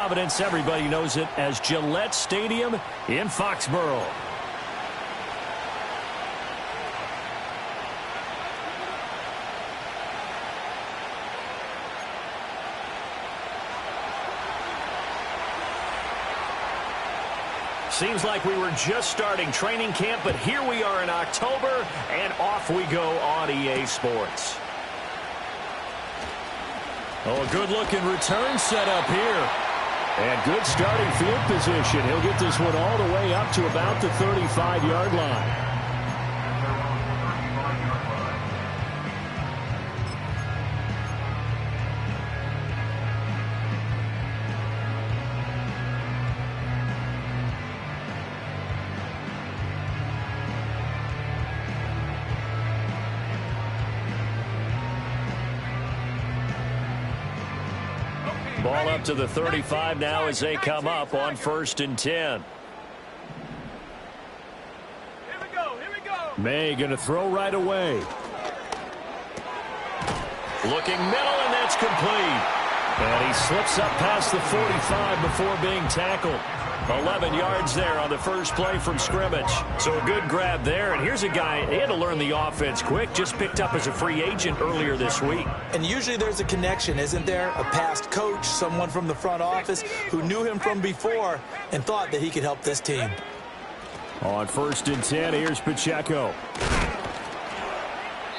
Providence, everybody knows it as Gillette Stadium in Foxborough. Seems like we were just starting training camp, but here we are in October, and off we go on EA Sports. Oh, a good-looking return set up here. And good starting field position. He'll get this one all the way up to about the 35-yard line. Ball up to the 35 now as they come up on 1st and 10. Here we go. May going to throw right away. Looking middle, and that's complete. And he slips up past the 45 before being tackled. 11 yards there on the first play from scrimmage. So a good grab there. And here's a guy, he had to learn the offense quick, just picked up as a free agent earlier this week. And usually there's a connection, isn't there? A past coach, someone from the front office who knew him from before and thought that he could help this team. On 1st and 10, here's Pacheco.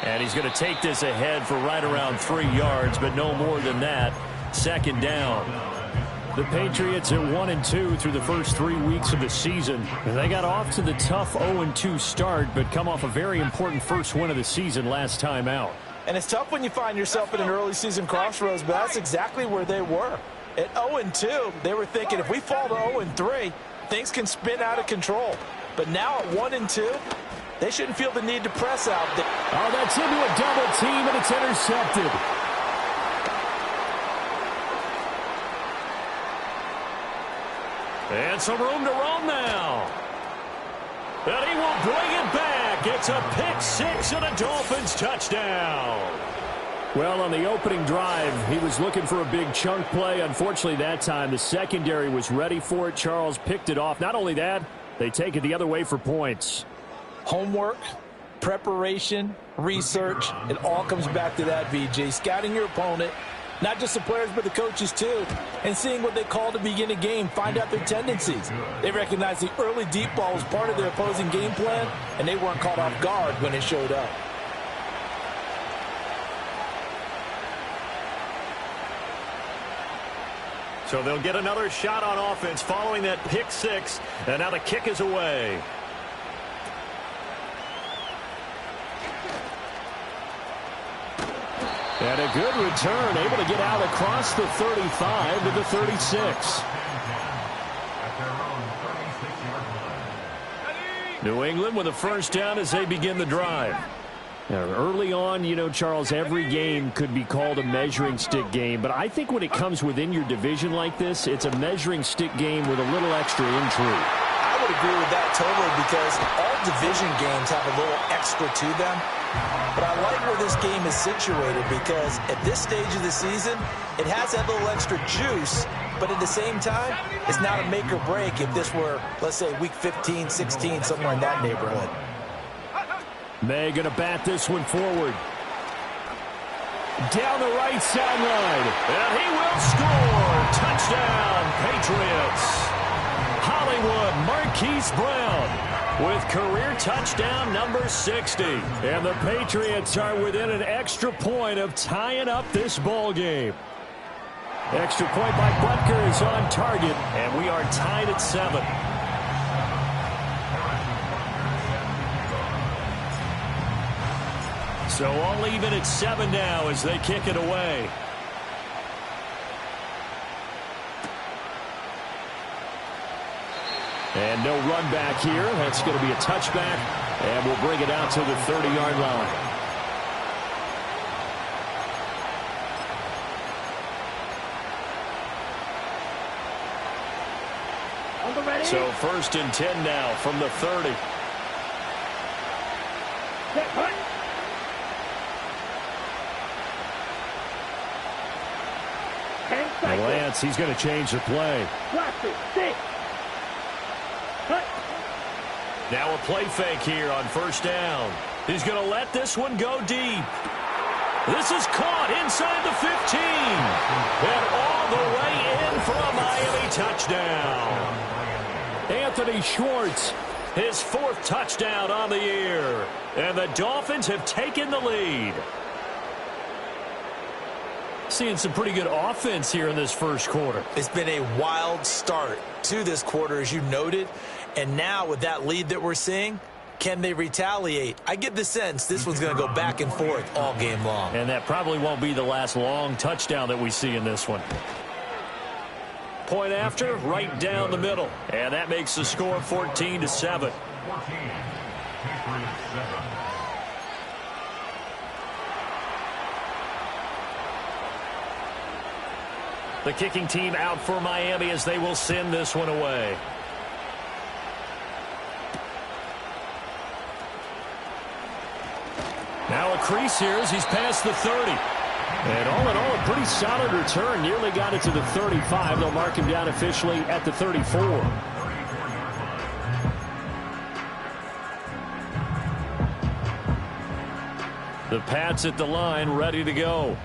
And he's going to take this ahead for right around 3 yards, but no more than that. 2nd down. The Patriots are 1-2 through the first 3 weeks of the season. And they got off to the tough 0-2 start, but come off a very important first win of the season last time out. And it's tough when you find yourself in an early season crossroads, but that's exactly where they were. At 0-2, they were thinking if we fall to 0-3, things can spin out of control. But now at 1-2, they shouldn't feel the need to press out there. Oh, that's into a double team, and it's intercepted. And some room to roam now. And he will bring it back. It's a pick six and a Dolphins touchdown. Well, on the opening drive, he was looking for a big chunk play. Unfortunately, that time, the secondary was ready for it. Charles picked it off. Not only that, they take it the other way for points. Homework, preparation, research, it all comes back to that, VJ. Scouting your opponent, not just the players, but the coaches too, and seeing what they call to begin a game, find out their tendencies. They recognize the early deep ball was part of their opposing game plan, and they weren't caught off guard when it showed up. So they'll get another shot on offense following that pick six, and now the kick is away. And a good return, able to get out across the 35 to the 36. New England with a first down as they begin the drive. Now, early on, you know, Charles, every game could be called a measuring stick game. But I think when it comes within your division like this, it's a measuring stick game with a little extra intrigue. I would agree with that totally because all division games have a little extra to them. But I like where this game is situated because at this stage of the season, it has that little extra juice. But at the same time, it's not a make or break if this were, let's say, week 15, 16, somewhere in that neighborhood. May going to bat this one forward. Down the right sideline. And he will score. Touchdown, Patriots. Hollywood Marquise Brown with career touchdown number 60. And the Patriots are within an extra point of tying up this ball game. Extra point by Butker is on target, and we are tied at 7. So all even at 7 now as they kick it away. And no run back here. That's going to be a touchback, and we'll bring it out to the 30-yard line. So 1st and 10 now from the 30. Lands stance. He's going to change the play. Now a play fake here on first down. He's going to let this one go deep. This is caught inside the 15. And all the way in for a Miami touchdown. Anthony Schwartz, his 4th touchdown on the year. And the Dolphins have taken the lead. Seeing some pretty good offense here in this first quarter. It's been a wild start to this quarter, as you noted. And now with that lead that we're seeing, can they retaliate? I get the sense this one's going to go back and forth all game long. And that probably won't be the last long touchdown that we see in this one. Point after, right down the middle. And that makes the score 14-7. The kicking team out for Miami as they will send this one away. Now a crease here as he's past the 30. And all in all, a pretty solid return. Nearly got it to the 35. They'll mark him down officially at the 34. The Pats at the line, ready to go.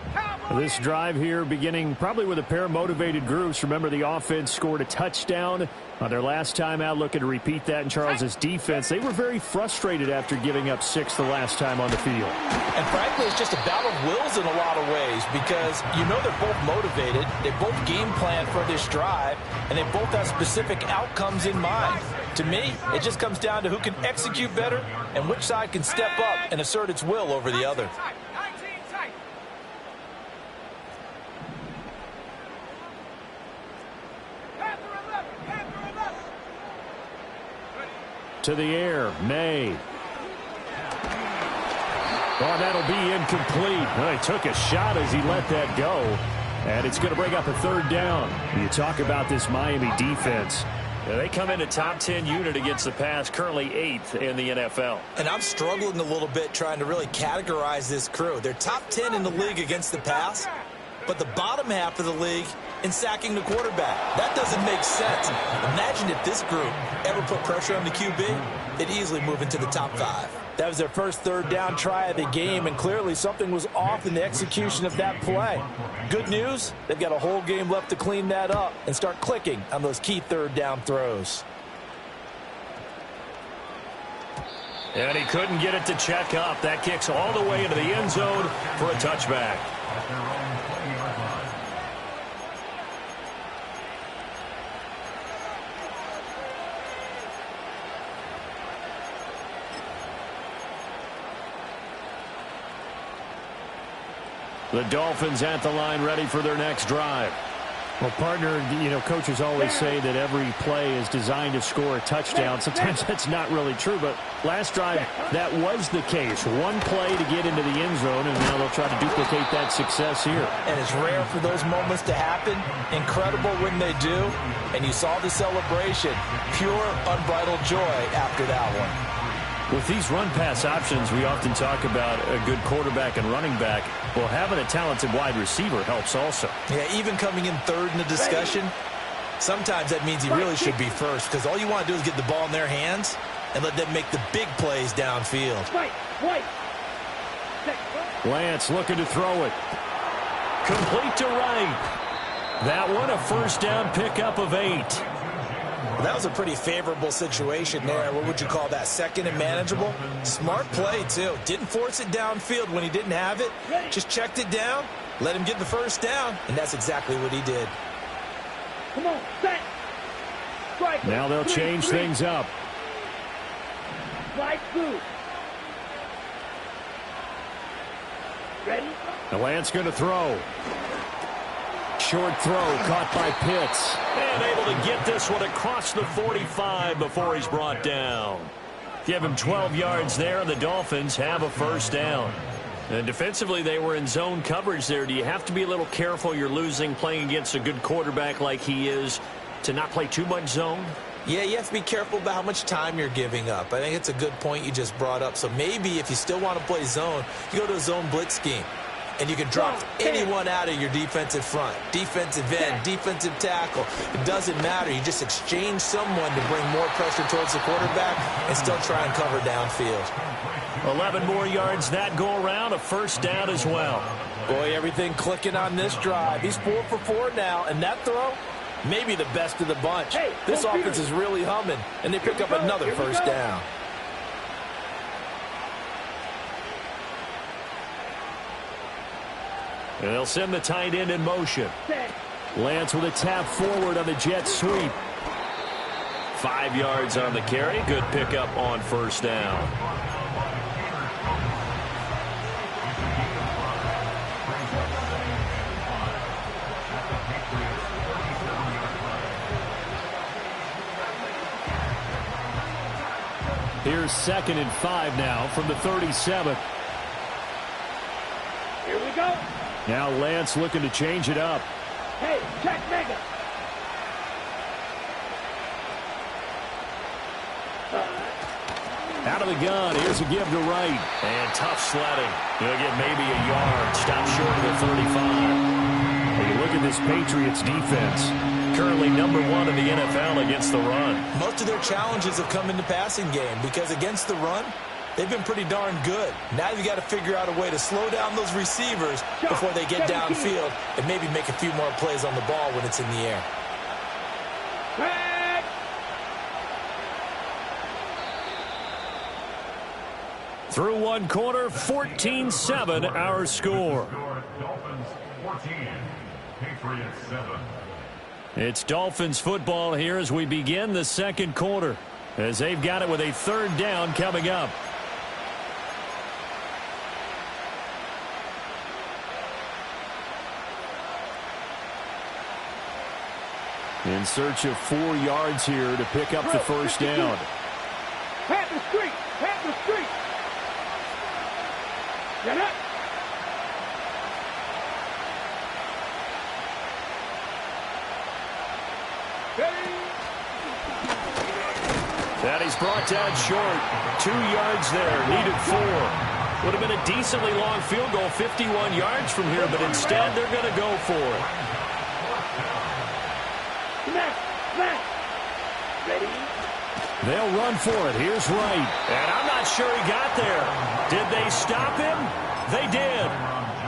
This drive here beginning probably with a pair of motivated groups. Remember, the offense scored a touchdown on their last time out. Looking to repeat that in Charles's defense. They were very frustrated after giving up 6 the last time on the field. And frankly, it's just a battle of wills in a lot of ways because you know they're both motivated. They both game plan for this drive, and they both have specific outcomes in mind. To me, it just comes down to who can execute better and which side can step up and assert its will over the other. To the air, May. Oh, that'll be incomplete. Well, he took a shot as he let that go. And it's going to bring up a 3rd down. You talk about this Miami defense. They come in a top 10 unit against the pass, currently 8th in the NFL. And I'm struggling a little bit trying to really categorize this crew. They're top 10 in the league against the pass, but the bottom half of the league in sacking the quarterback. That doesn't make sense. Imagine if this group ever put pressure on the QB, they'd easily move into the top 5. That was their first 3rd down try of the game, and clearly something was off in the execution of that play. Good news, they've got a whole game left to clean that up and start clicking on those key 3rd down throws. And he couldn't get it to check up. That kicks all the way into the end zone for a touchback. The Dolphins at the line, ready for their next drive. Well, partner, you know, coaches always say that every play is designed to score a touchdown. Sometimes that's not really true, but last drive, that was the case. One play to get into the end zone, and now they'll try to duplicate that success here. And it's rare for those moments to happen. Incredible when they do. And you saw the celebration. Pure, unbridled joy after that one. With these run-pass options, we often talk about a good quarterback and running back. Well, having a talented wide receiver helps also. Yeah, even coming in 3rd in the discussion, sometimes that means he really should be first because all you want to do is get the ball in their hands and let them make the big plays downfield. Lance looking to throw it. Complete to right. That one a 1st down pickup of 8. Well, that was a pretty favorable situation there. What would you call that? 2nd and manageable? Smart play, too. Didn't force it downfield when he didn't have it. Just checked it down, let him get the 1st down, and that's exactly what he did. Come on, set. Strike. Now they'll change things up. Slide through. Ready? The Lance going to throw. Short throw caught by Pitts. And able to get this one across the 45 before he's brought down. Give him 12 yards there, and the Dolphins have a 1st down. And defensively, they were in zone coverage there. Do you have to be a little careful you're losing playing against a good quarterback like he is to not play too much zone? Yeah, you have to be careful about how much time you're giving up. I think it's a good point you just brought up. So maybe if you still want to play zone, you go to a zone blitz scheme. and you can drop anyone out of your defensive front. Defensive end, defensive tackle. It doesn't matter. You just exchange someone to bring more pressure towards the quarterback and still try and cover downfield. 11 more yards that go around, a first down as well. Boy, everything clicking on this drive. He's 4 for 4 now, and that throw, maybe the best of the bunch. This offense is really humming, and they pick up another first down. And they'll send the tight end in motion. Lance with a tap forward on the jet sweep. 5 yards on the carry. Good pickup on first down. Here's 2nd and 5 now from the 37. Here we go. Now Lance looking to change it up. Hey, check mega. Out of the gun. Here's a give to right. And tough sledding. He'll get maybe a yard. Stop short of the 35. Hey, look at this Patriots defense. Currently number 1 in the NFL against the run. Most of their challenges have come in the passing game because against the run, they've been pretty darn good. Now you've got to figure out a way to slow down those receivers before they get downfield and maybe make a few more plays on the ball when it's in the air. Through one quarter, 14-7 our score. Dolphins 14, Patriots 7. It's Dolphins football here as we begin the second quarter, as they've got it with a third down coming up. In search of 4 yards here to pick up the first down. Pat the street. Pat the street. Get up. That he's brought down short. 2 yards there. Needed 4. Would have been a decently long field goal, 51 yards from here, but instead they're going to go for it. Ready? They'll run for it. Here's Wright. And I'm not sure he got there. Did they stop him? They did.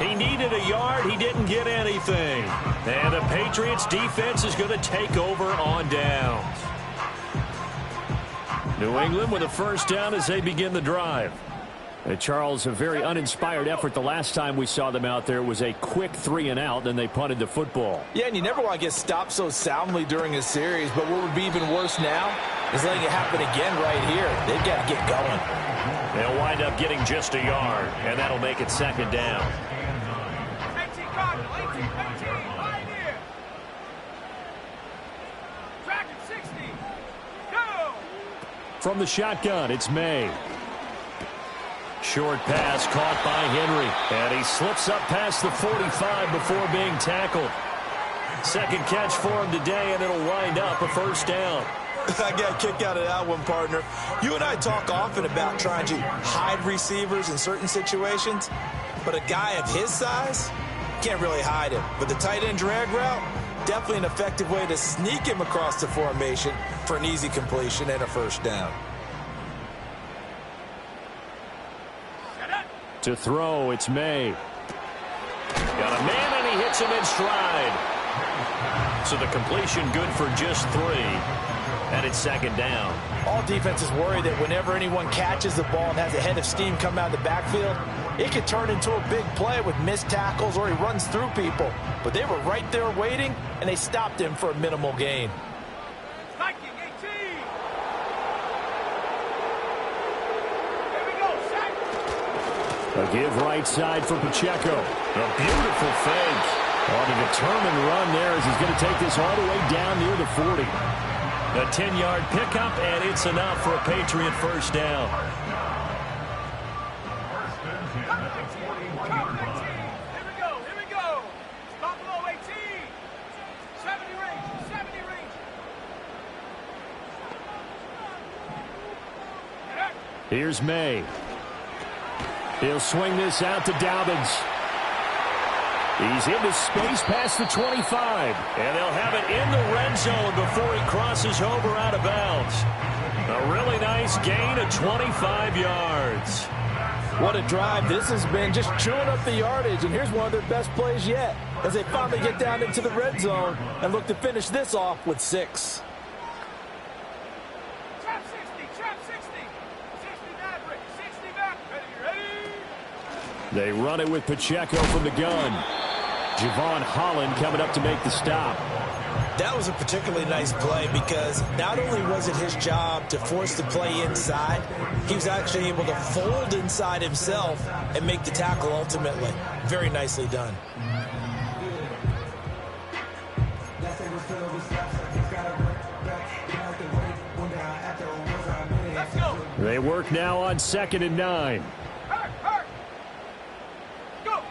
He needed a yard. He didn't get anything. And the Patriots defense is going to take over on downs. New England with a first down as they begin the drive. Charles, a very uninspired effort the last time we saw them out there was a quick 3 and out, then they punted the football. Yeah, and you never want to get stopped so soundly during a series, but what would be even worse now is letting it happen again right here. They've got to get going. They'll wind up getting just a yard, and that'll make it second down. 18 Cardinal, 18, right here. Track at 60. Go! From the shotgun, it's May. Short pass caught by Henry. And he slips up past the 45 before being tackled. Second catch for him today, and it'll wind up a first down. I got a kick out of that one, partner. You and I talk often about trying to hide receivers in certain situations, but a guy of his size can't really hide him. But the tight end drag route, definitely an effective way to sneak him across the formation for an easy completion and a first down. To throw, it's May. Got a man, and he hits him in stride. So the completion good for just 3. And it's second down. All defenses worry that whenever anyone catches the ball and has a head of steam come out of the backfield, it could turn into a big play with missed tackles or he runs through people. But they were right there waiting, and they stopped him for a minimal gain. Viking 18. Here we go, sack. A give right side for Pacheco. A beautiful fake. On a determined run there as he's going to take this all the way down near the 40. A 10-yard pickup, and it's enough for a Patriot first down. Here we go. Buffalo 18. 70 range. Here's May. He'll swing this out to Dobbins. He's into space past the 25. And they'll have it in the red zone before he crosses over out of bounds. A really nice gain of 25 yards. What a drive this has been, just chewing up the yardage. And here's one of their best plays yet as they finally get down into the red zone and look to finish this off with 6. Trap 60, trap 60. 60 Maverick, 60 Maverick. Ready? They run it with Pacheco from the gun. Javon Holland coming up to make the stop. That was a particularly nice play because not only was it his job to force the play inside, he was actually able to fold inside himself and make the tackle ultimately. Very nicely done. Let's go. They work now on 2nd and 9. Hurt. Go.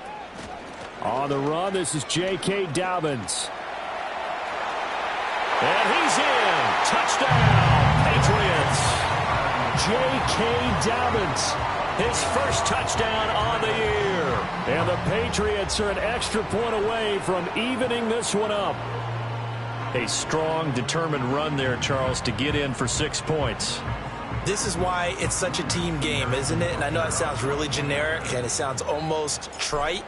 On the run, this is J.K. Dobbins. And he's in. Touchdown, Patriots. J.K. Dobbins, his first touchdown on the year. And the Patriots are an extra point away from evening this one up. A strong, determined run there, Charles, to get in for 6 points. This is why it's such a team game, isn't it? And I know it sounds really generic and it sounds almost trite,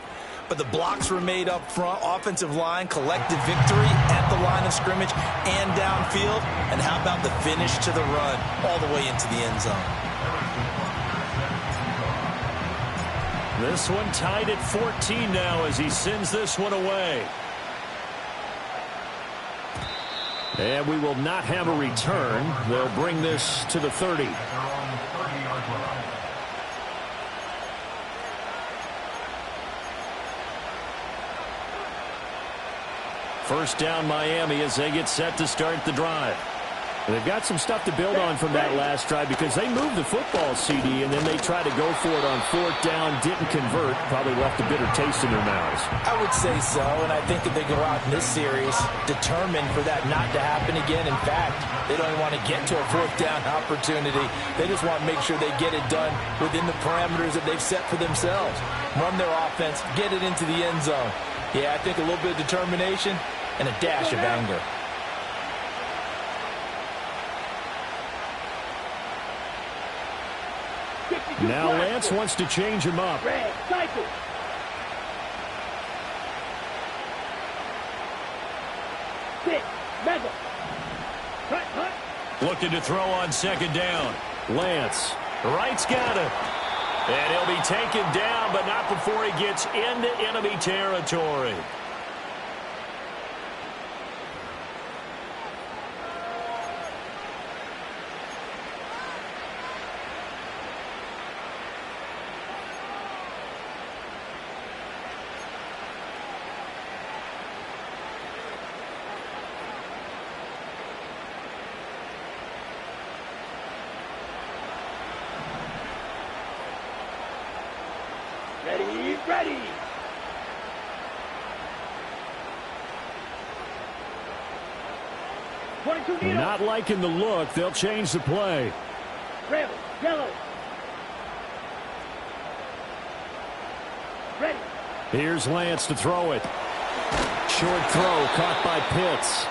but the blocks were made up front, offensive line, collective victory at the line of scrimmage and downfield. And how about the finish to the run all the way into the end zone? This one tied at 14 now as he sends this one away. And we will not have a return. They'll bring this to the 30. First down Miami as they get set to start the drive. They've got some stuff to build on from that last drive because they moved the football, CD, and then they tried to go for it on 4th down, didn't convert, probably left a bitter taste in their mouths. I would say so, and I think that they go out in this series determined for that not to happen again. In fact, they don't even want to get to a 4th down opportunity. They just want to make sure they get it done within the parameters that they've set for themselves. Run their offense, get it into the end zone. Yeah, I think a little bit of determination and a dash of anger. Now Lance wants to change him up. Red, cycle. Sit, mega. Cut. Looking to throw on 2nd down. Lance, right's got it. And he'll be taken down, but not before he gets into enemy territory. Ready. Not liking the look. They'll change the play. Red, yellow. Ready. Here's Lance to throw it. Short throw caught by Pitts.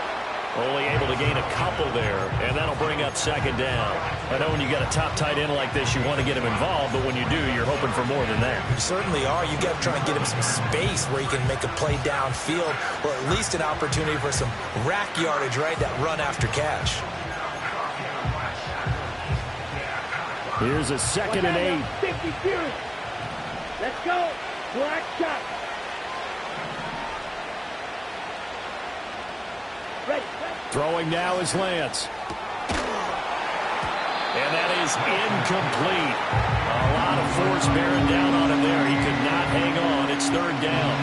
Only able to gain a couple there, and that'll bring up 2nd down. I know when you got a top tight end like this, you want to get him involved, but when you do, you're hoping for more than that. You certainly are. You got to try and get him some space where he can make a play downfield, or at least an opportunity for some rack yardage, right? That run after catch. Here's a 2nd and 8. 50 Fury. Let's go. Black shot. Ready. Throwing now is Lance. And that is incomplete. A lot of force bearing down on him there. He could not hang on. It's 3rd down.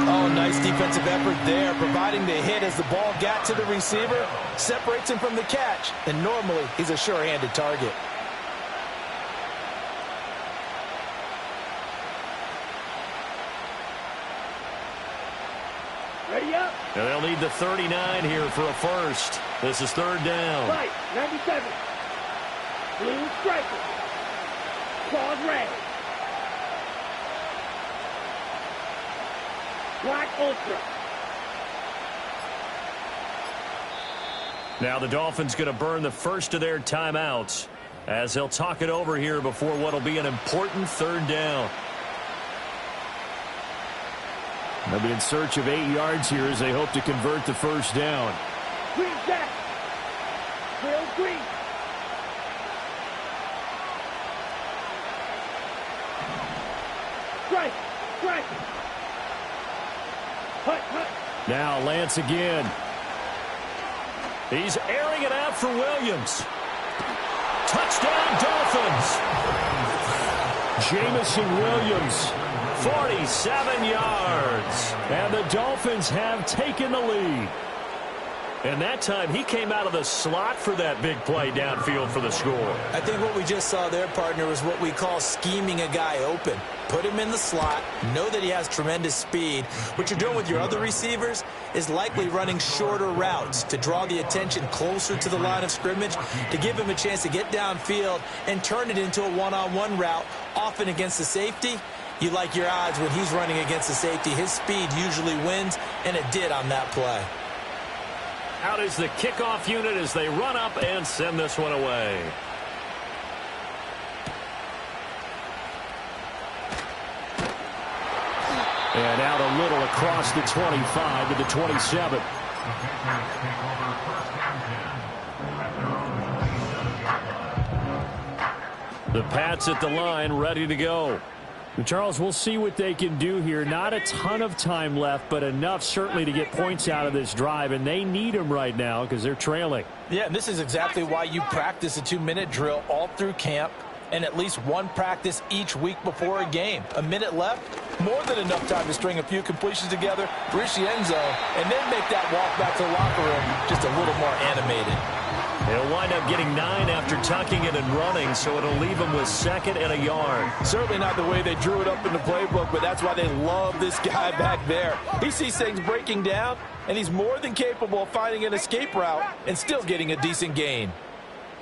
Oh, nice defensive effort there, providing the hit as the ball got to the receiver, separates him from the catch, and normally he's a sure-handed target. Ready up. And they'll need the 39 here for a first. This is 3rd down. Right, 97. Blue striker. Claws red. Black Ultra. Now the Dolphins going to burn the first of their timeouts as they'll talk it over here before what will be an important third down. They'll be in search of 8 yards here as they hope to convert the first down. Green jack. Real green. Strike. Strike. Hut, hut. Now Lance again. He's airing it out for Williams. Touchdown Dolphins. Jamison Williams, 47 yards. And the Dolphins have taken the lead. And that time he came out of the slot for that big play downfield for the score. I think what we just saw there, partner, was what we call scheming a guy open. Put him in the slot, know that he has tremendous speed. What you're doing with your other receivers is likely running shorter routes to draw the attention closer to the line of scrimmage, to give him a chance to get downfield and turn it into a one-on-one route, often against the safety. You like your odds when he's running against the safety. His speed usually wins, and it did on that play. Out is the kickoff unit as they run up and send this one away. And out a little across the 25 to the 27. The Pats at the line, ready to go. Charles, we'll see what they can do here. Not a ton of time left, but enough certainly to get points out of this drive, and they need them right now because they're trailing. Yeah, and this is exactly why you practice a 2-minute drill all through camp and at least one practice each week before a game. A minute left, more than enough time to string a few completions together, reach the end zone, and then make that walk back to the locker room just a little more animated. He'll wind up getting 9 after tucking it and running, so it'll leave him with 2nd and a yard. Certainly not the way they drew it up in the playbook, but that's why they love this guy back there. He sees things breaking down, and he's more than capable of finding an escape route and still getting a decent gain.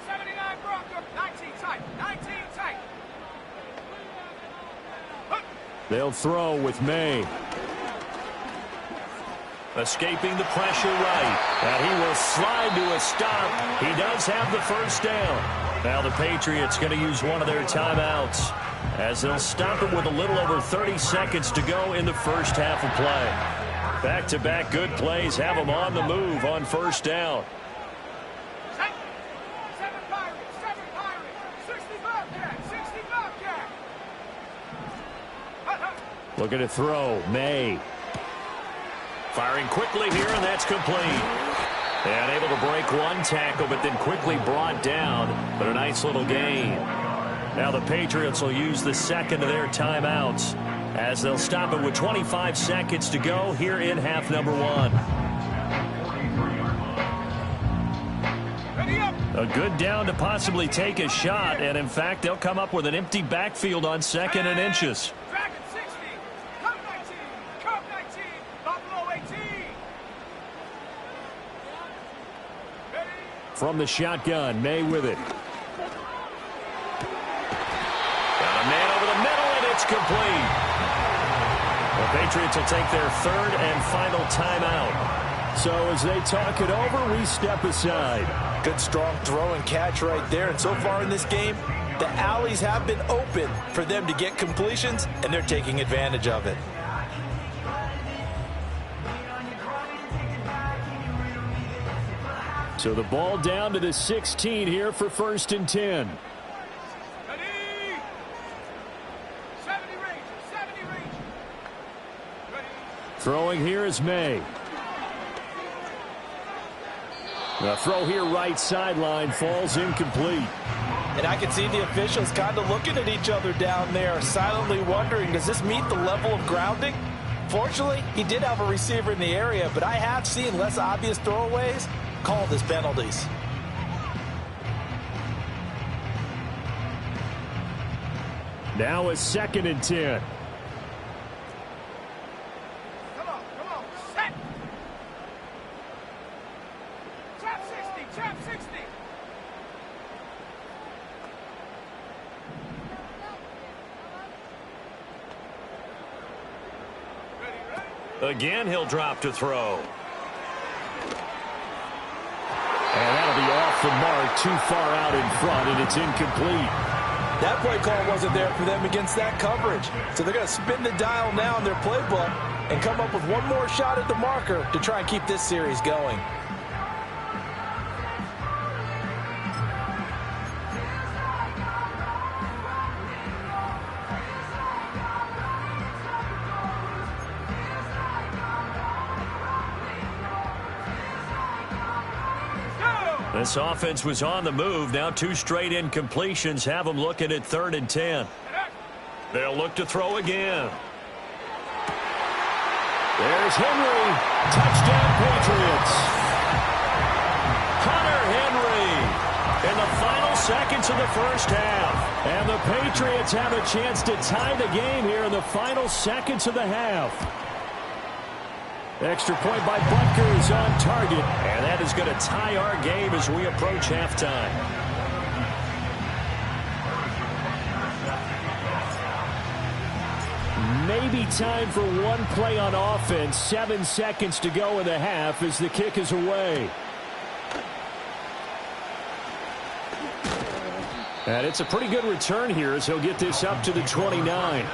79 Bronco. 19 tight. 19 tight. They'll throw with May. Escaping the pressure right. And he will slide to a stop. He does have the first down. Now the Patriots going to use one of their timeouts as they'll stop it with a little over 30 seconds to go in the first half of play. Back-to-back good plays have them on the move on first down. 7 Pirates. 7 Pirates. 60 Bobcat. 60 Bobcat. Looking to throw. May. Firing quickly here, and that's complete. And able to break one tackle, but then quickly brought down. But a nice little gain. Now the Patriots will use the second of their timeouts as they'll stop it with 25 seconds to go here in half number 1. Ready up. A good down to possibly take a shot, and in fact, they'll come up with an empty backfield on 2nd and inches. Dragon 60. Cub 19. Cub 19. Buffalo 18. Ready. From the shotgun, May with it. Got a man over the middle, and it's complete. The Patriots will take their 3rd and final timeout. So as they talk it over, we step aside. Good strong throw and catch right there. And so far in this game, the alleys have been open for them to get completions, and they're taking advantage of it. So the ball down to the 16 here for 1st and 10. Ready. 70 Rangers. 70 Rangers. Ready. Throwing here is May. The throw here right sideline falls incomplete. And I can see the officials kind of looking at each other down there, silently wondering, does this meet the level of grounding? Fortunately, he did have a receiver in the area, but I have seen less obvious throwaways called as penalties. Now a 2nd and 10. Come on. Set. Trap 60. Trap 60. Ready. Again, he'll drop to throw. And that'll be off the mark, too far out in front, and it's incomplete. That play call wasn't there for them against that coverage. So they're going to spin the dial now in their playbook and come up with one more shot at the marker to try and keep this series going. This offense was on the move. Now 2 straight incompletions have them looking at 3rd and 10. They'll look to throw again. There's Henry. Touchdown, Patriots. Hunter Henry in the final seconds of the first half. And the Patriots have a chance to tie the game here in the final seconds of the half. Extra point by Butker is on target. And that is going to tie our game as we approach halftime. Maybe time for one play on offense. 7 seconds to go in the half as the kick is away. And it's a pretty good return here as he'll get this up to the 29.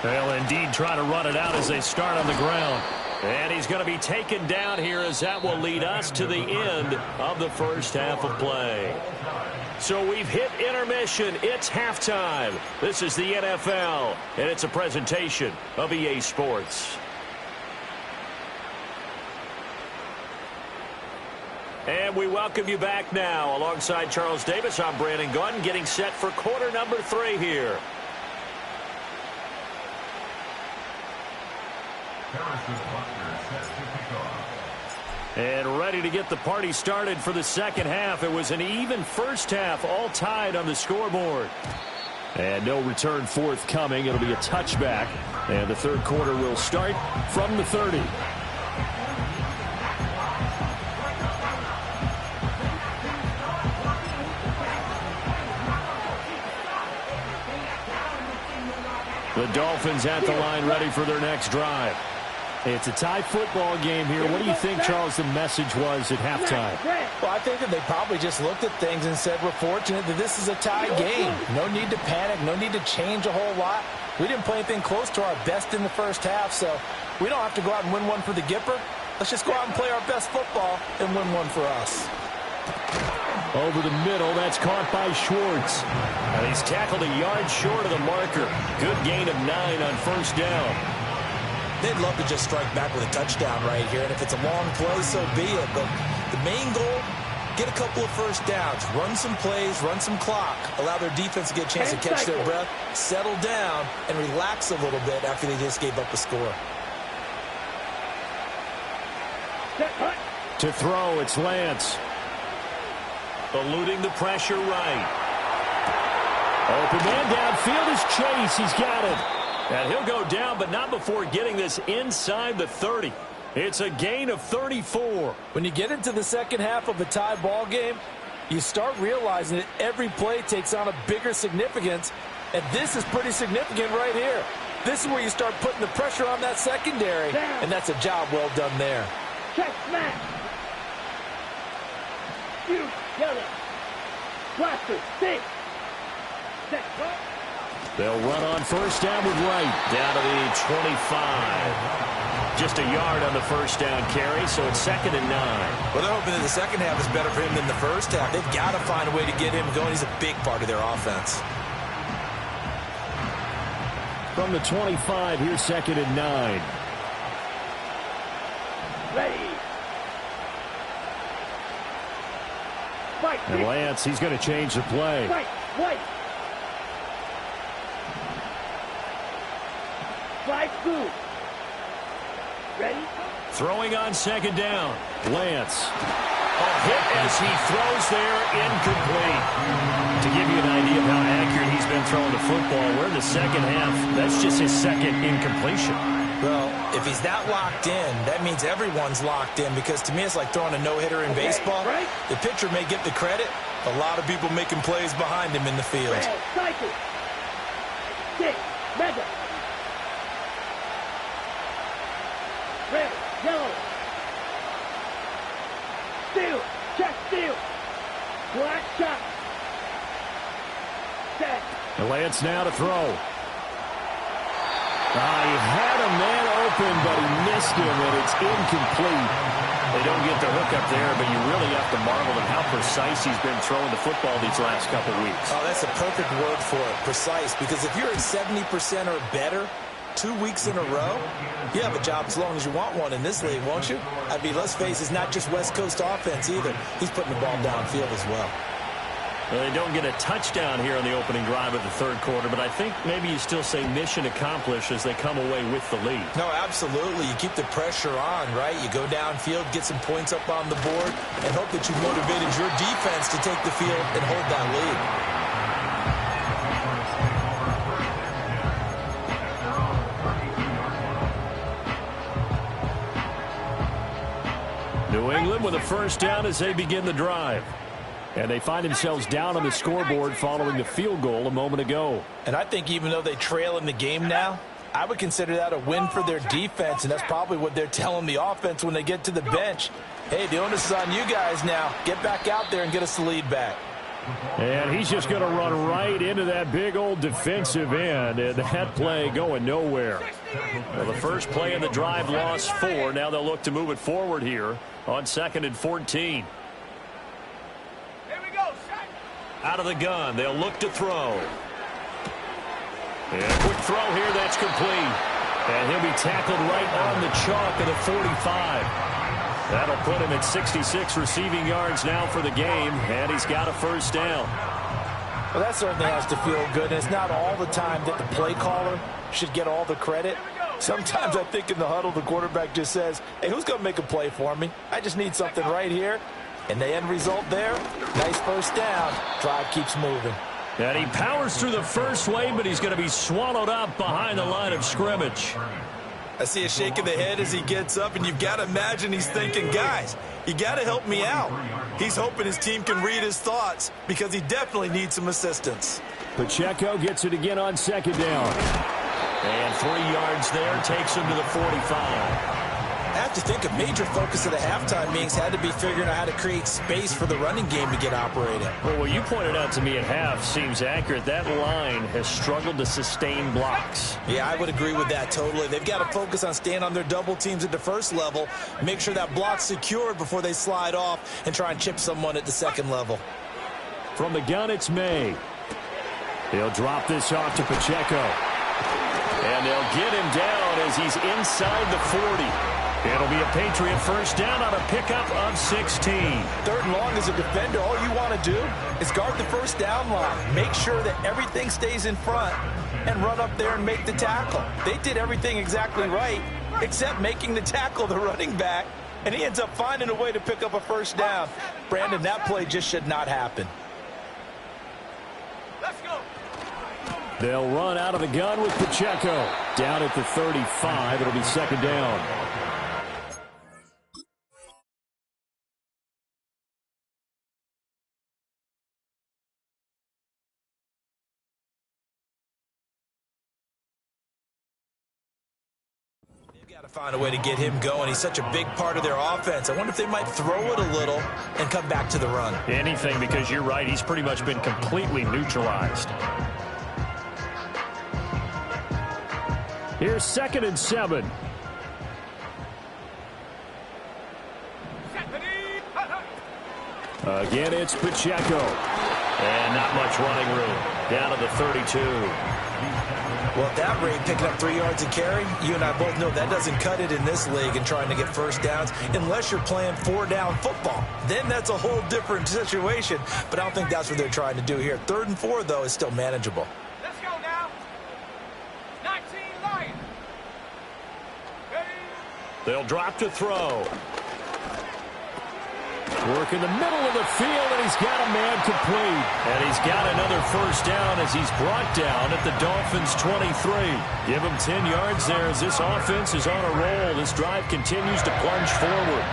They'll indeed try to run it out as they start on the ground. And he's going to be taken down here as that will lead us to the end of the first half of play. So we've hit intermission. It's halftime. This is the NFL, and it's a presentation of EA Sports. And we welcome you back now. Alongside Charles Davis, I'm Brandon Gaudin, getting set for quarter number 3 here. And ready to get the party started for the second half. It was an even first half, all tied on the scoreboard. And no return forthcoming. It'll be a touchback. And the third quarter will start from the 30. The Dolphins at the line, ready for their next drive. It's a tie football game here. What do you think, Charles, the message was at halftime? Well, I think that they probably just looked at things and said, we're fortunate that this is a tie game. No need to panic. No need to change a whole lot. We didn't play anything close to our best in the first half, so we don't have to go out and win one for the Gipper. Let's just go out and play our best football and win one for us. Over the middle, that's caught by Schwartz. And he's tackled a yard short of the marker. Good gain of 9 on first down. They'd love to just strike back with a touchdown right here, and if it's a long play, so be it. But the main goal, get a couple of first downs, run some plays, run some clock, allow their defense to get a chance to catch their breath, settle down, and relax a little bit after they just gave up a score. To throw, it's Lance. Eluding the pressure right. Open man downfield is Chase. He's got it. And he'll go down, but not before getting this inside the 30. It's a gain of 34. When you get into the second half of a tie ball game, you start realizing that every play takes on a bigger significance, and this is pretty significant right here. This is where you start putting the pressure on that secondary, and that's a job well done there. Check smash. You yellow. Blaster, six. Set, right. They'll run on first down with Wright. Down to the 25. Just a yard on the first down carry, so it's 2nd and 9. Well, they're hoping that the second half is better for him than the first half. They've got to find a way to get him going. He's a big part of their offense. From the 25, here's 2nd and 9. Ready. Fight, And Lance, he's going to change the play. Fight, white. Fight, blue. Ready? Throwing on 2nd down. Lance. Hit as he throws there, incomplete. To give you an idea of how accurate he's been throwing the football, we're in the second half. That's just his second incompletion. Well, if he's that locked in, that means everyone's locked in, because to me it's like throwing a no-hitter in baseball. The pitcher may get the credit, a lot of people making plays behind him in the field. Red, cycle. Six, mega. Red, yellow. Steal, check, steal. Black shot. Set. Lance now to throw. He had a man open, but he missed him, and it's incomplete. They don't get the hook up there, but you really have to marvel at how precise he's been throwing the football these last couple weeks. Oh, that's a perfect word for it, precise, because if you're at 70% or better 2 weeks in a row, you have a job as long as you want one in this league, won't you? I mean, let's face it, it's not just West Coast offense either. He's putting the ball downfield as well. Well, they don't get a touchdown here on the opening drive of the third quarter, but I think maybe you still say mission accomplished as they come away with the lead. No, absolutely. You keep the pressure on, right? You go downfield, get some points up on the board, and hope that you motivated your defense to take the field and hold that lead. New England with a first down as they begin the drive. And they find themselves down on the scoreboard following the field goal a moment ago. And I think even though they trail in the game now, I would consider that a win for their defense, and that's probably what they're telling the offense when they get to the bench. Hey, the onus is on you guys now. Get back out there and get us the lead back. And he's just going to run right into that big old defensive end, and that play going nowhere. Well, the first play of the drive lost 4. Now they'll look to move it forward here on 2nd and 14. Out of the gun, they'll look to throw. And a quick throw here, that's complete. And he'll be tackled right on the chalk of the 45. That'll put him at 66 receiving yards now for the game, and he's got a first down. Well, that certainly has to feel good, and it's not all the time that the play caller should get all the credit. Sometimes I think in the huddle, the quarterback just says, hey, who's going to make a play for me? I just need something right here. And the end result there, nice first down. Drive keeps moving. And he powers through the first wave, but he's going to be swallowed up behind the line of scrimmage. I see a shake of the head as he gets up, and you've got to imagine he's thinking, guys, you got to help me out. He's hoping his team can read his thoughts because he definitely needs some assistance. Pacheco gets it again on 2nd down. And 3 yards there takes him to the 45. I have to think a major focus of the halftime meetings had to be figuring out how to create space for the running game to get operating. Well, what you pointed out to me at half seems accurate. That line has struggled to sustain blocks. Yeah, I would agree with that totally. They've got to focus on staying on their double teams at the first level, make sure that block's secured before they slide off and try and chip someone at the second level. From the gun, it's May. He'll drop this off to Pacheco. And they'll get him down as he's inside the 40. It'll be a Patriot first down on a pickup of 16. 3rd and long as a defender, all you want to do is guard the first down line. Make sure that everything stays in front and run up there and make the tackle. They did everything exactly right except making the tackle the running back, and he ends up finding a way to pick up a first down. Brandon, that play just should not happen. Let's go. They'll run out of the gun with Pacheco. Down at the 35, it'll be 2nd down. Got to find a way to get him going. He's such a big part of their offense. I wonder if they might throw it a little and come back to the run. Anything, because you're right. He's pretty much been completely neutralized. Here's 2nd and 7. Again, it's Pacheco. And not much running room. Down to the 32. Well, at that rate, picking up 3 yards a carry, you and I both know that doesn't cut it in this league and trying to get first downs unless you're playing 4-down football. Then that's a whole different situation, but I don't think that's what they're trying to do here. 3rd and 4, though, is still manageable. Let's go now. 19 Lions. They'll drop to throw. Work in the middle of the field, and he's got a man complete. And he's got another first down as he's brought down at the Dolphins' 23. Give him 10 yards there as this offense is on a roll. This drive continues to plunge forward.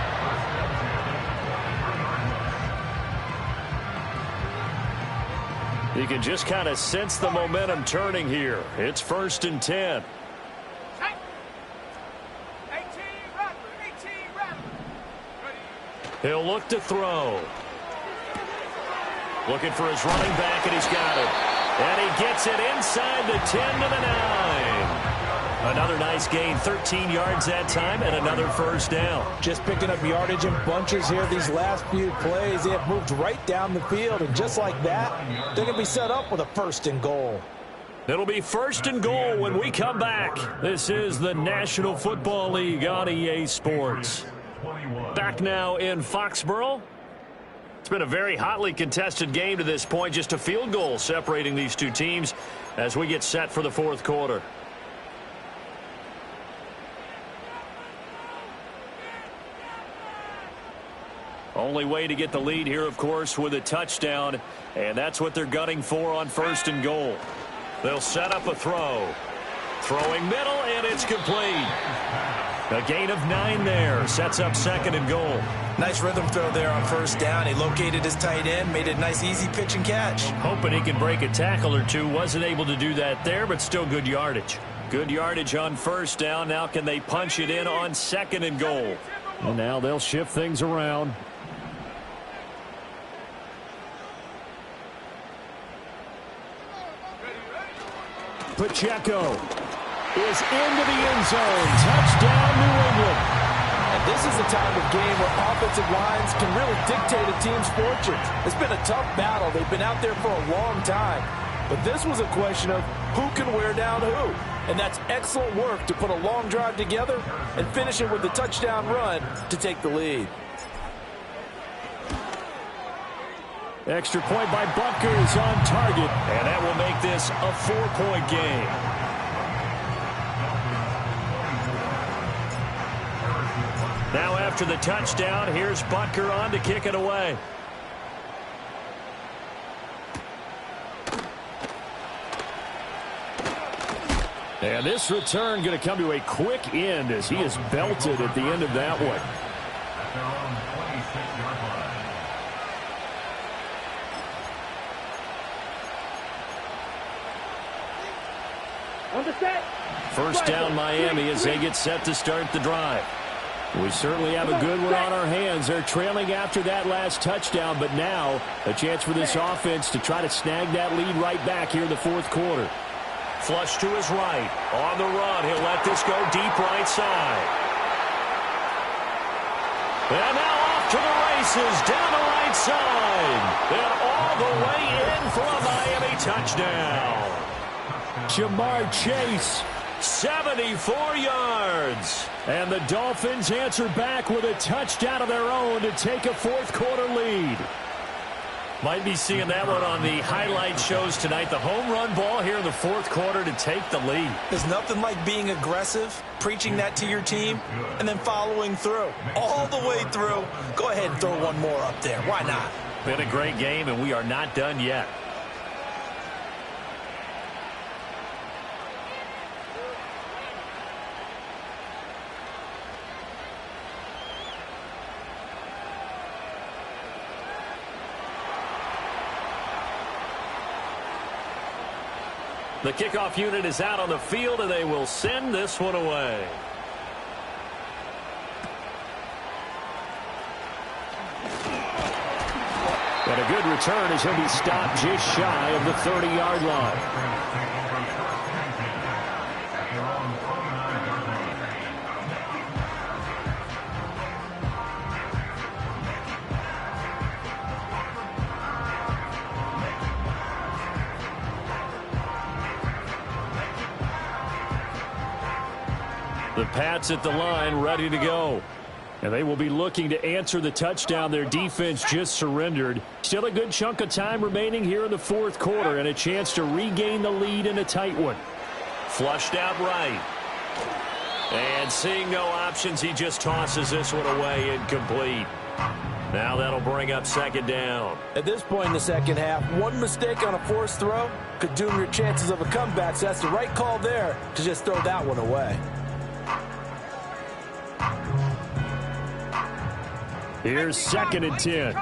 You can just kind of sense the momentum turning here. It's 1st and 10. 18 Rattler. He'll look to throw. Looking for his running back, and he's got it. And he gets it inside the 10 to the 9. Another nice gain, 13 yards that time, and another first down. Just picking up yardage in bunches here these last few plays. They have moved right down the field, and just like that, they're going to be set up with a 1st and goal. It'll be 1st and goal when we come back. This is the National Football League on EA Sports. Back now in Foxborough. It's been a very hotly contested game to this point. Just a field goal separating these two teams as we get set for the 4th quarter. Only way to get the lead here, of course, with a touchdown, and that's what they're gunning for on 1st and goal. They'll set up a throw. Throwing middle, and it's complete. A gain of 9 there. Sets up 2nd and goal. Nice rhythm throw there on 1st down. He located his tight end, made it a nice easy pitch and catch. Hoping he can break a tackle or two. Wasn't able to do that there, but still good yardage. Good yardage on 1st down. Now can they punch it in on 2nd and goal? And now they'll shift things around. Pacheco is into the end zone. Touchdown, New England. And this is a time of game where offensive lines can really dictate a team's fortunes. It's been a tough battle. They've been out there for a long time. But this was a question of who can wear down who. And that's excellent work to put a long drive together and finish it with a touchdown run to take the lead. Extra point by Butker is on target. And that will make this a 4-point game. Now after the touchdown, here's Butker on to kick it away. And this return going to come to a quick end as he is belted at the end of that one. On the set. First down Miami as they get set to start the drive. We certainly have a good one on our hands. They're trailing after that last touchdown, but now a chance for this offense to try to snag that lead right back here in the 4th quarter. Flush to his right. On the run, he'll let this go deep right side. And now off to the races, down the right side. And all the way in for a Miami touchdown. Jamar Chase, 74 yards. and the Dolphins answer back with a touchdown of their own to take a 4th quarter lead. Might be seeing that one on the highlight shows tonight. The home run ball here in the 4th quarter to take the lead. There's nothing like being aggressive, preaching that to your team, and then following through. All the way through. Go ahead and throw one more up there. Why not? Been a great game, and we are not done yet. The kickoff unit is out on the field, and they will send this one away. And a good return as he'll be stopped just shy of the 30-yard line. The Pats at the line, ready to go. And they will be looking to answer the touchdown their defense just surrendered. Still a good chunk of time remaining here in the 4th quarter and a chance to regain the lead in a tight one. Flushed out right. And seeing no options, he just tosses this one away incomplete. Now that'll bring up second down. At this point in the second half, one mistake on a forced throw could doom your chances of a comeback, so that's the right call there to just throw that one away. Here's second and 10.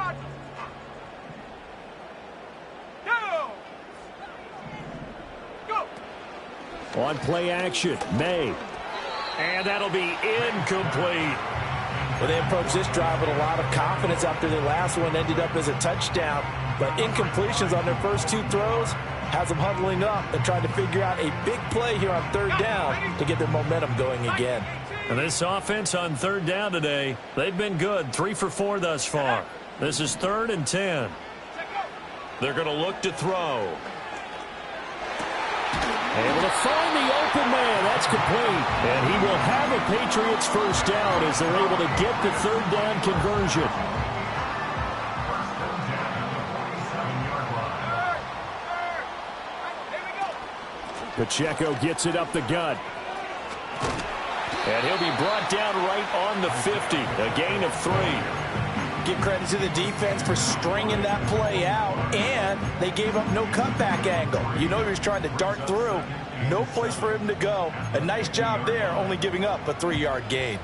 On play action, May. And that'll be incomplete. Well, they approached this drive with a lot of confidence after their last one ended up as a touchdown. But incompletions on their first two throws has them huddling up and trying to figure out a big play here on third down to get their momentum going again. And this offense on third down today, they've been good. 3 for 4 thus far. This is 3rd and 10. They're going to look to throw. Able to find the open man. That's complete. And he will have a Patriots first down as they're able to get the third down conversion. Pacheco gets it up the gut. And he'll be brought down right on the 50. A gain of 3. Give credit to the defense for stringing that play out, and they gave up no cutback angle. You know he was trying to dart through. No place for him to go. A nice job there, only giving up a 3-yard gain.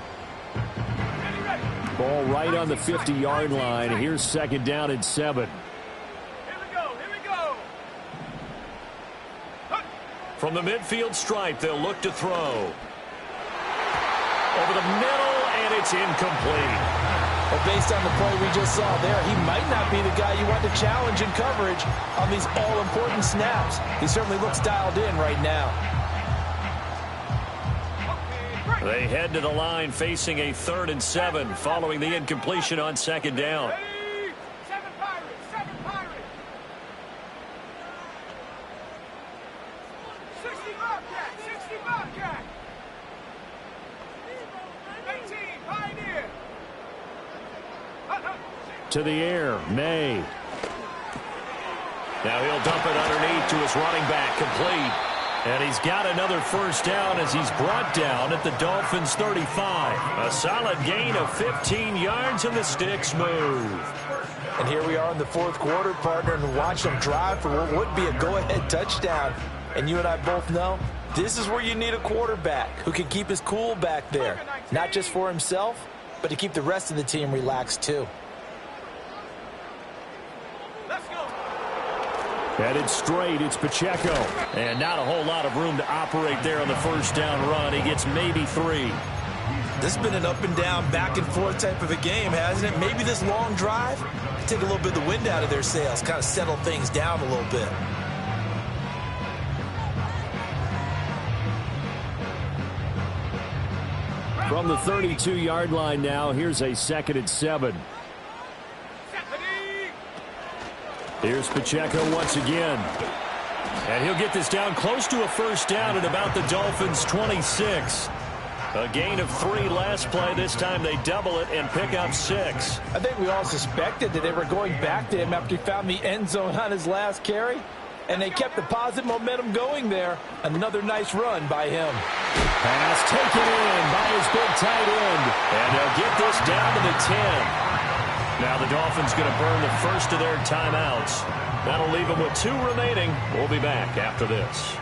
Ball right on the 50-yard line. Here's second down and 7. Here we go. From the midfield stripe, they'll look to throw. Over the middle, and it's incomplete. Well, based on the play we just saw there, he might not be the guy you want to challenge in coverage on these all-important snaps. He certainly looks dialed in right now. They head to the line facing a 3rd and 7 following the incompletion on second down. 7 Pirates. 60 Bobcat. 18 Pioneer. To the air, May. Now he'll dump it underneath to his running back, complete. And he's got another first down as he's brought down at the Dolphins' 35. A solid gain of 15 yards, and the sticks move. And here we are in the fourth quarter, partner, and watch them drive for what would be a go-ahead touchdown. And you and I both know this is where you need a quarterback who can keep his cool back there. Not just for himself, but to keep the rest of the team relaxed too. Headed straight, it's Pacheco. And not a whole lot of room to operate there on the first down run. He gets maybe 3. This has been an up and down, back and forth type of a game, hasn't it? Maybe this long drive take a little bit of the wind out of their sails, kind of settle things down a little bit. From the 32-yard line now, here's a 2nd and 7. Here's Pacheco once again. And he'll get this down close to a first down at about the Dolphins' 26. A gain of 3 last play. This time they double it and pick up 6. I think we all suspected that they were going back to him after he found the end zone on his last carry. And they kept the positive momentum going there. Another nice run by him. Pass taken in by his big tight end. And they'll get this down to the 10. Now the Dolphins going to burn the first of their timeouts. That'll leave them with 2 remaining. We'll be back after this.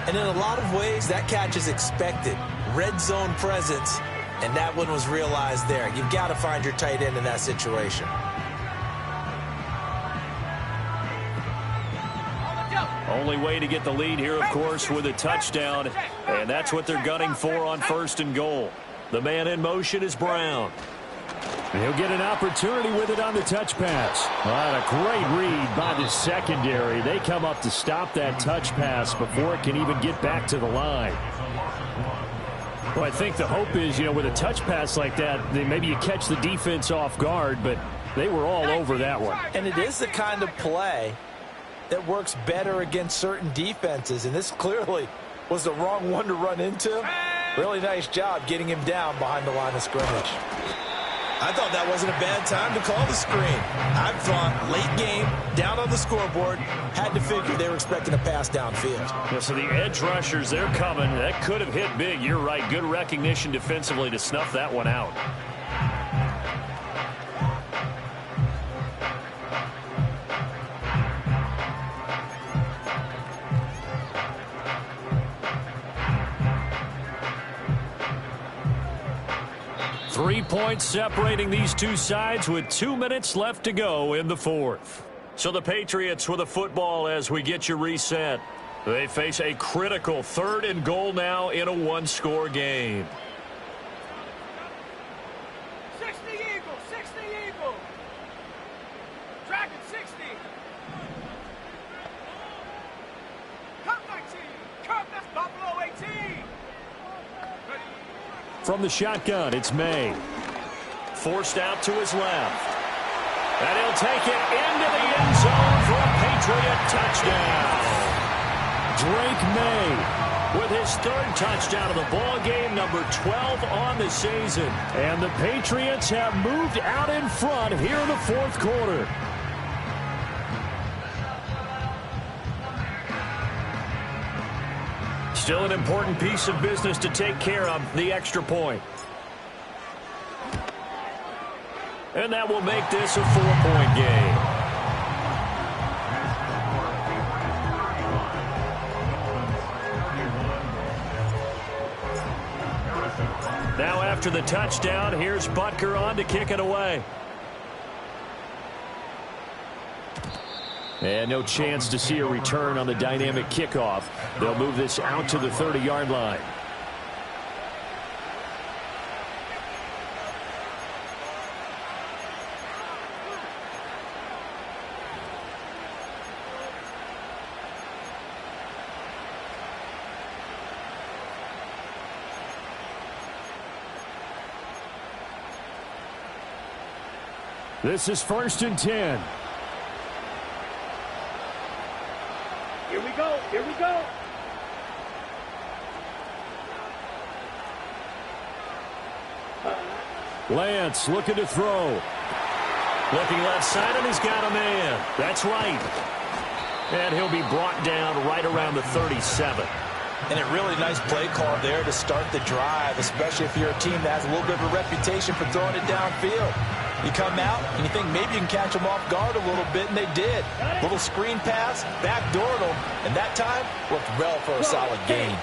And in a lot of ways, that catch is expected. Red zone presence, and that one was realized there. You've got to find your tight end in that situation. Only way to get the lead here, of course, with a touchdown. And that's what they're gunning for on 1st and goal. The man in motion is Brown. And he'll get an opportunity with it on the touch pass. What a great read by the secondary. They come up to stop that touch pass before it can even get back to the line. Well, I think the hope is, with a touch pass like that, maybe you catch the defense off guard, but they were all over that one. And it is the kind of play that works better against certain defenses, and this clearly was the wrong one to run into. Really nice job getting him down behind the line of scrimmage. I thought that wasn't a bad time to call the screen. I thought late game, down on the scoreboard, had to figure they were expecting a pass downfield. Yeah, so the edge rushers, they're coming. That could have hit big. You're right. Good recognition defensively to snuff that one out. 3 points separating these two sides with 2 minutes left to go in the fourth. So the Patriots with the football as we get you reset. They face a critical 3rd and goal now in a one-score game. 60 Eagles, 60 Eagles. Dragon 60. Cut 19. Cut, that's Buffalo 18. From the shotgun, it's May. Forced out to his left. And he'll take it into the end zone for a Patriot touchdown. Drake May with his 3rd touchdown of the ball game, number 12 on the season. And the Patriots have moved out in front here in the fourth quarter. Still an important piece of business to take care of, the extra point. And that will make this a 4-point game. Now after the touchdown, here's Butker on to kick it away. And no chance to see a return on the dynamic kickoff. They'll move this out to the 30-yard line. This is 1st and 10. Here we go. Here we go. Lance looking to throw. Looking left side, and he's got a man. That's right. And he'll be brought down right around the 37. And a really nice play call there to start the drive, especially if you're a team that has a little bit of a reputation for throwing it downfield. You come out, and you think maybe you can catch them off guard a little bit, and they did. Little screen pass, backdoored them, and that time worked well for a solid gain.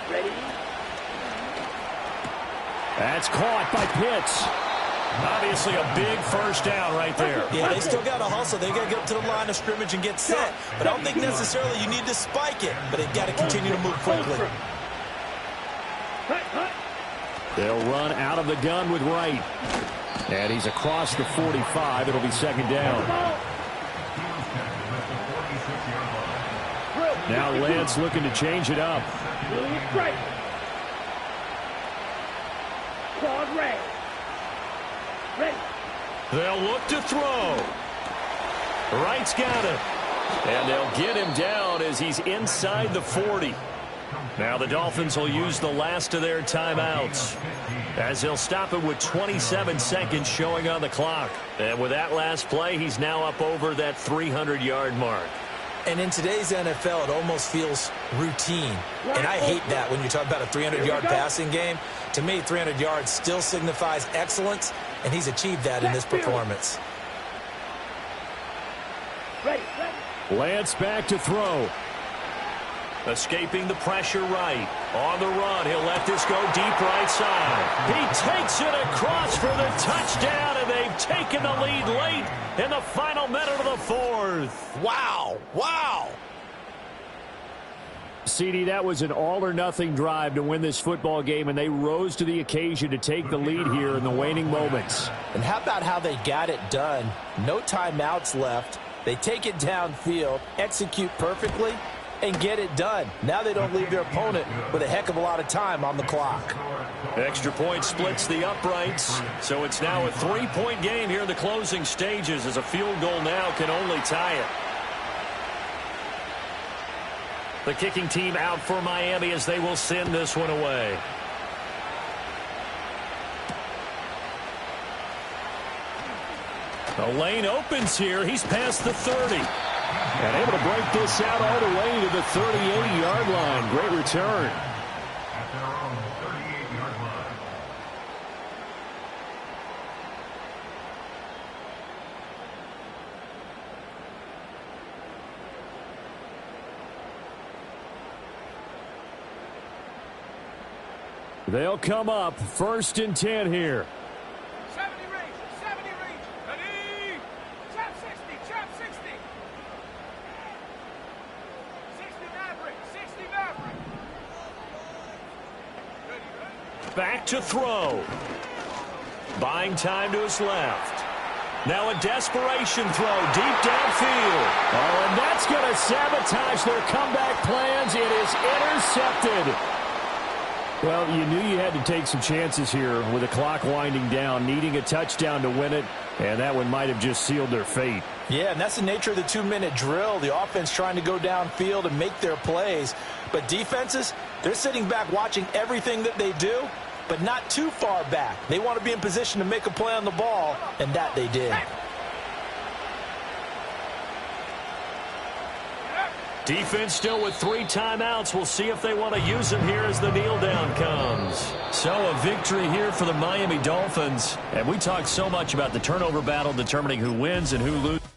Ready? That's caught by Pitts. Obviously a big first down right there. Yeah, they still got to hustle. They got to get up to the line of scrimmage and get set. But I don't think necessarily you need to spike it, but they've got to continue to move quickly. They'll run out of the gun with Wright. And he's across the 45. It'll be 2nd down. Now Lance looking to change it up. Right. Claude Ray. Ready. They'll look to throw. Wright's got it. And they'll get him down as he's inside the 40. Now the Dolphins will use the last of their timeouts, as they'll stop it with 27 seconds showing on the clock. And with that last play, he's now up over that 300-yard mark. And in today's NFL, it almost feels routine. And I hate that when you talk about a 300-yard passing game. To me, 300 yards still signifies excellence, and he's achieved that in this performance. Ready. Lance back to throw. Escaping the pressure right. On the run, he'll let this go deep right side. He takes it across for the touchdown, and they've taken the lead late in the final minute of the fourth. Wow. Wow. CD, that was an all-or-nothing drive to win this football game, and they rose to the occasion to take the lead here in the waning moments. And how about how they got it done? No timeouts left. They take it downfield, execute perfectly, and get it done. Now they don't leave their opponent with a heck of a lot of time on the clock. Extra point splits the uprights, so it's now a 3-point game here in the closing stages, as a field goal now can only tie it. The kicking team out for Miami as they will send this one away. The lane opens here. He's past the 30. And able to break this out all the way to the 38-yard line. Great return. At their own 38-yard line. They'll come up 1st and 10 here. 70 range, 70 range. Ready? Chop 60, chop 60. 60 Maverick, 60 Maverick. Ready. Back to throw. Buying time to his left. Now a desperation throw deep downfield. Oh, and that's going to sabotage their comeback plans. It is intercepted. Well, you knew you had to take some chances here with the clock winding down, needing a touchdown to win it, and that one might have just sealed their fate. Yeah, and that's the nature of the 2-minute drill. The offense trying to go downfield and make their plays. But defenses, they're sitting back watching everything that they do, but not too far back. They want to be in position to make a play on the ball, and that they did. Defense still with 3 timeouts. We'll see if they want to use them here as the kneel down comes. So a victory here for the Miami Dolphins. And we talked so much about the turnover battle determining who wins and who loses.